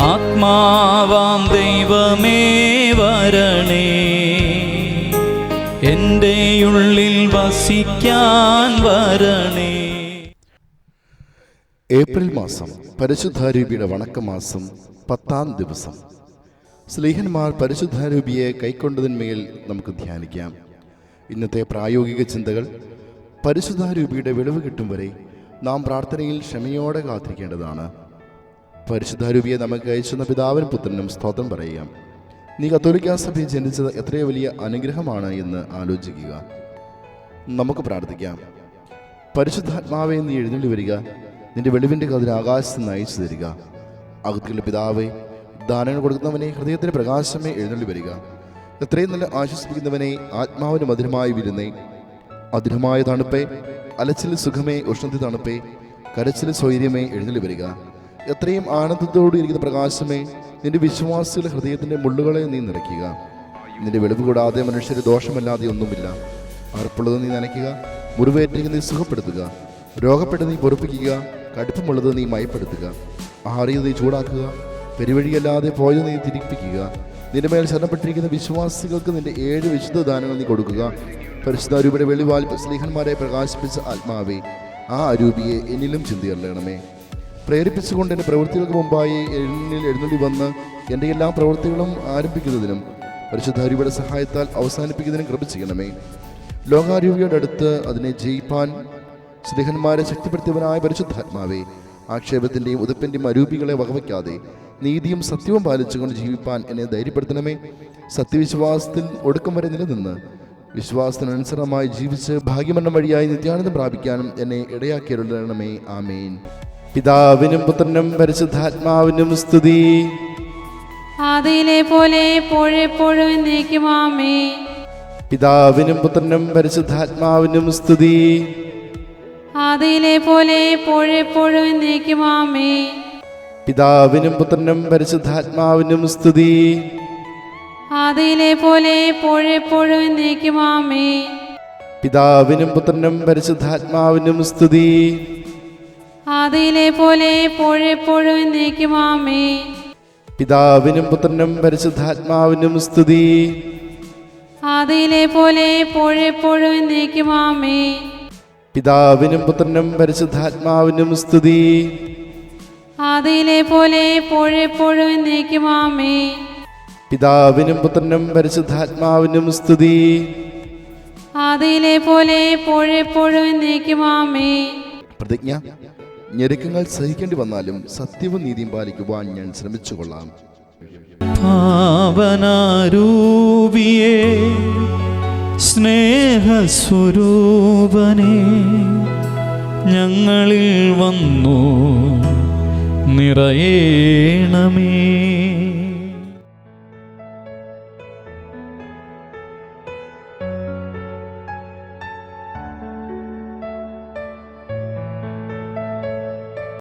ആത്മാവാം ദൈവമേ വരണേ, എൻ്റെ ഉള്ളിൽ വസിക്കാൻ വരണേ. ഏപ്രിൽ മാസം പരിശുദ്ധാരൂപിയുടെ വണക്കമാസം 10-ാം ദിവസം. സ്ലീഹന്മാർ പരിശുദ്ധാരൂപിയെ കൈക്കൊണ്ടതിന്മേൽ നമുക്ക് ധ്യാനിക്കാം. ഇന്നത്തെ പ്രായോഗിക ചിന്തകൾ: പരിശുദ്ധാരൂപിയുടെ വെളിവ് കിട്ടും വരെ നാം പ്രാർത്ഥനയിൽ ക്ഷമയോടെ കാത്തിരിക്കേണ്ടതാണ്. പരിശുദ്ധാരൂപിയെ നമുക്ക് അയച്ചുന്ന പിതാവിനും പുത്രനും സ്തോത്രം പറയാം. നീ കത്തോലിക്കാ സഭയിൽ ജനിച്ചത് എത്രയോ വലിയ അനുഗ്രഹമാണ് എന്ന് ആലോചിക്കുക. നമുക്ക് പ്രാർത്ഥിക്കാം. പരിശുദ്ധാത്മാവെ, നീ എഴുന്നള്ളി വരിക. നിന്റെ വെളിവിൻ്റെ കതിർ ആകാശത്ത് നിന്ന് അയച്ചു തരിക. അകത്തുള്ള പിതാവേ, ദാനങ്ങൾ കൊടുക്കുന്നവനെ, ഹൃദയത്തിൻ്റെ പ്രകാശമേ, എഴുന്നള്ളി വരിക. എത്രയും നല്ല ആശ്വസിപ്പിക്കുന്നവനെ, ആത്മാവിന് മധുരമായി വിരുന്നേ, അധിരമായ തണുപ്പേ, അലച്ചിൽ സുഖമേ, ഉഷ്ണത്തിൽ തണുപ്പേ, കരച്ചിൽ സ്വൈര്യമേ, എഴുന്നള്ളി വരിക. എത്രയും ആനന്ദത്തോടെ ഇരിക്കുന്ന പ്രകാശമേ, നിന്റെ വിശ്വാസികളുടെ ഹൃദയത്തിൻ്റെ മുള്ളുകളെ നീ നിറയ്ക്കുക. നിന്റെ വെളിവ് കൂടാതെ മനുഷ്യര് ദോഷമല്ലാതെ ഒന്നുമില്ല. അർപ്പുള്ളത് നീ നനയ്ക്കുക, മുറിവേറ്റെങ്കിൽ നീ സുഖപ്പെടുത്തുക, രോഗപ്പെട്ട് നീ പൊറുപ്പിക്കുക, കടുപ്പമുള്ളത് നീ മയപ്പെടുത്തുക, ആറിയത് നീ ചൂടാക്കുക, പെരുവഴിയല്ലാതെ പോയത് നീ തിരിപ്പിക്കുക. നിന്റെ മേൽ ശരണപ്പെട്ടിരിക്കുന്ന വിശ്വാസികൾക്ക് നിന്റെ 7 വിശുദ്ധ ദാനങ്ങൾ നീ കൊടുക്കുക. പരിശുദ്ധാരൂപിയുടെ വെളിവാൽ സ്ലീഹന്മാരെ പ്രകാശിപ്പിച്ച ആത്മാവേ, ആ അരൂപിയെ എന്നിലും ചിന്തയറിയണമേ. പ്രേരിപ്പിച്ചുകൊണ്ട് എൻ്റെ പ്രവൃത്തികൾക്ക് മുമ്പായി എന്നിൽ എഴുന്നള്ളി വന്ന് എൻ്റെ എല്ലാ പ്രവൃത്തികളും ആരംഭിക്കുന്നതിനും പരിശുദ്ധാരൂപിയുടെ സഹായത്താൽ അവസാനിപ്പിക്കുന്നതിനും കൃപ ചെയ്യണമേ. ലോകാരൂപിയുടെ അടുത്ത് അതിനെ ജയിപ്പാൻ സ്ലീഹന്മാരെ ശക്തിപ്പെടുത്തിയവനായ പരിശുദ്ധാത്മാവേ, ആക്ഷേപത്തിൻ്റെയും ഉതുപ്പിൻ്റെയും അരൂപികളെ വകവയ്ക്കാതെ നീതിയും സത്യവും പാലിച്ചുകൊണ്ട് ജീവിപ്പാൻ എന്നെ ധൈര്യപ്പെടുത്തണമേ. സത്യവിശ്വാസത്തിൽ ഒടുക്കം വരെ നിലനിന്ന് വിശ്വാസത്തിനനുസരണമായി ജീവിച്ച് ഭാഗ്യമരണം വഴിയായി നിത്യാനന്ദം പ്രാപിക്കാനും എന്നെ ഇടയാക്കിയരുളണമേ. ആമേൻ. പിതാവിനും പുത്രനും പരിശുദ്ധാത്മാവിനും സ്തുതി. ആദിയിലെ പോലെ എപ്പോഴെപ്പോഴും എന്നേക്കും ആമേൻ. പിതാവിനും പുത്രനും പരിശുദ്ധാത്മാവിനും സ്തുതി. ആദിയിലെ പോലെ എപ്പോഴെപ്പോഴും എന്നേക്കും ആമേൻ. പിതാവിനും പുത്രനും പരിശുദ്ധാത്മാവിനും സ്തുതി. ആദിയിലെ പോലെ എപ്പോഴെപ്പോഴും എന്നേക്കും ആമേൻ. പിതാവിനും പുത്രനും പരിശുദ്ധാത്മാവിനും സ്തുതി. ആദിയിലെ പോലെ എപ്പോഴെപ്പോഴും എന്നേക്കും ആമേൻ. പിതാവിനും പുത്രനും പരിശുദ്ധാത്മാവിനും സ്തുതി. ആദിയിലെ പോലെ എപ്പോഴെപ്പോഴും എന്നേക്കും ആമേൻ. പിതാവിനും പുത്രനും പരിശുദ്ധാത്മാവിനും സ്തുതി. ആദിയിലെ പോലെ എപ്പോഴെപ്പോഴും എന്നേക്കും ആമേൻ. പിതാവിനും പുത്രനും പരിശുദ്ധാത്മാവിനും സ്തുതി. ആദിയിലെ പോലെ എപ്പോഴെപ്പോഴും എന്നേക്കും ആമേൻ. പ്രതിജ്ഞ: ഞെരുക്കങ്ങൾ സഹിക്കേണ്ടി വന്നാലും സത്യവും നീതിയും പാലിക്കുവാൻ ഞാൻ ശ്രമിച്ചുകൊള്ളാം. പാവനാരൂപിയേ, സ്നേഹസ്വരൂപനേ, ഞങ്ങളിൽ വന്നു നിറയേണമേ.